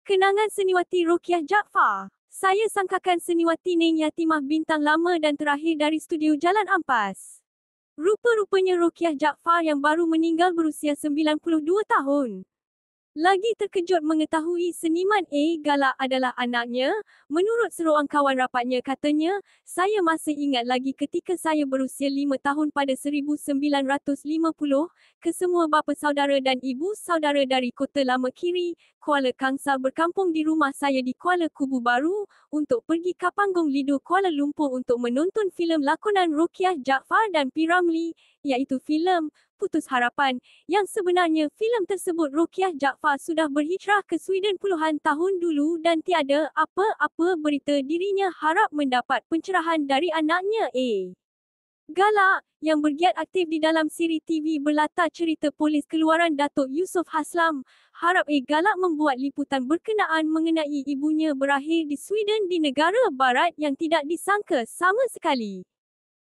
Kenangan Seniwati Rokiah Jaafar. Saya sangkakan Seniwati Ning Yatimah bintang lama dan terakhir dari studio Jalan Ampas. Rupa-rupanya Rokiah Jaafar yang baru meninggal berusia 92 tahun. Lagi terkejut mengetahui seniman A. Galak adalah anaknya. Menurut seorang kawan rapatnya katanya, saya masih ingat lagi ketika saya berusia 5 tahun pada 1950, kesemua bapa saudara dan ibu saudara dari Kota Lama Kiri, Kuala Kangsar berkampung di rumah saya di Kuala Kubu Baru, untuk pergi ke Panggung Lido Kuala Lumpur untuk menonton filem lakonan Rokiah Jaafar dan P. Ramlee, iaitu filem Putus Harapan, yang sebenarnya filem tersebut Rokiah Jaafar sudah berhijrah ke Sweden puluhan tahun dulu dan tiada apa-apa berita dirinya harap mendapat pencerahan dari anaknya A. Galak, yang bergiat aktif di dalam siri TV berlatar cerita polis keluaran Datuk Yusof Haslam, harap A. Galak membuat liputan berkenaan mengenai ibunya berakhir di Sweden di negara barat yang tidak disangka sama sekali.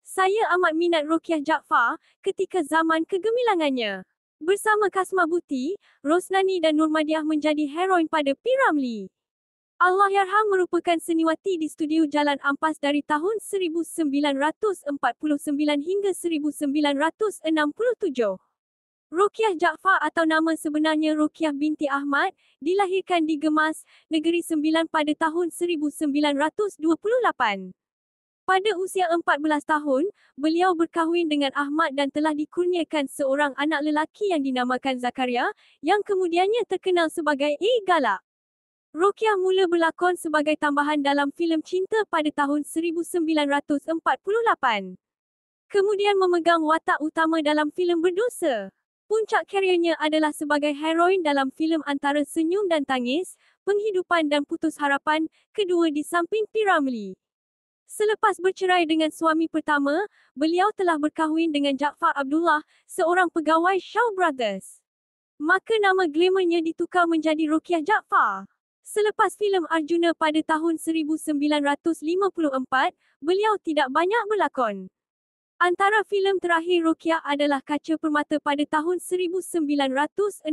Saya amat minat Rokiah Jaafar ketika zaman kegemilangannya. Bersama Kasmah Buti, Rosnani dan Nurmadiah menjadi heroin pada P. Ramlee. Allahyarham merupakan seniwati di studio Jalan Ampas dari tahun 1949 hingga 1967. Rokiah Jaafar atau nama sebenarnya Rokiah binti Ahmad, dilahirkan di Gemas, Negeri Sembilan pada tahun 1928. Pada usia 14 tahun, beliau berkahwin dengan Ahmad dan telah dikurniakan seorang anak lelaki yang dinamakan Zakaria, yang kemudiannya terkenal sebagai A. Galak. Rokiah mula berlakon sebagai tambahan dalam filem Cinta pada tahun 1948. Kemudian memegang watak utama dalam filem Berdosa. Puncak karirnya adalah sebagai heroin dalam filem Antara Senyum dan Tangis, Penghidupan dan Putus Harapan, kedua di samping P. Ramlee. Selepas bercerai dengan suami pertama, beliau telah berkahwin dengan Jaafar Abdullah, seorang pegawai Shaw Brothers. Maka nama glamournya ditukar menjadi Rokiah Jaafar. Selepas filem Arjuna pada tahun 1954, beliau tidak banyak berlakon. Antara filem terakhir Rokiah adalah Kaca Permata pada tahun 1966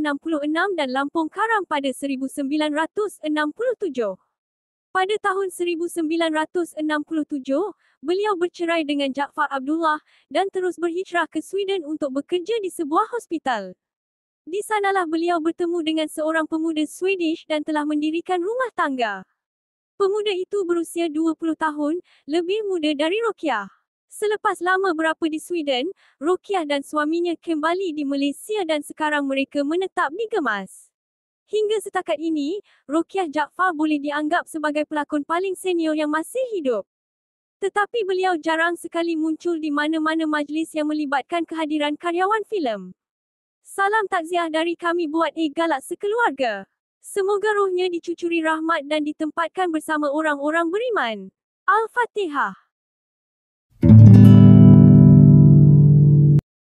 dan Lampung Karam pada 1967. Pada tahun 1967, beliau bercerai dengan Jaafar Abdullah dan terus berhijrah ke Sweden untuk bekerja di sebuah hospital. Di sanalah beliau bertemu dengan seorang pemuda Swedish dan telah mendirikan rumah tangga. Pemuda itu berusia 20 tahun, lebih muda dari Rokiah. Selepas lama berapa di Sweden, Rokiah dan suaminya kembali di Malaysia dan sekarang mereka menetap di Gemas. Hingga setakat ini, Rokiah Jaafar boleh dianggap sebagai pelakon paling senior yang masih hidup. Tetapi beliau jarang sekali muncul di mana-mana majlis yang melibatkan kehadiran karyawan filem. Salam takziah dari kami buat A. Galak sekeluarga. Semoga rohnya dicucuri rahmat dan ditempatkan bersama orang-orang beriman. Al-Fatihah.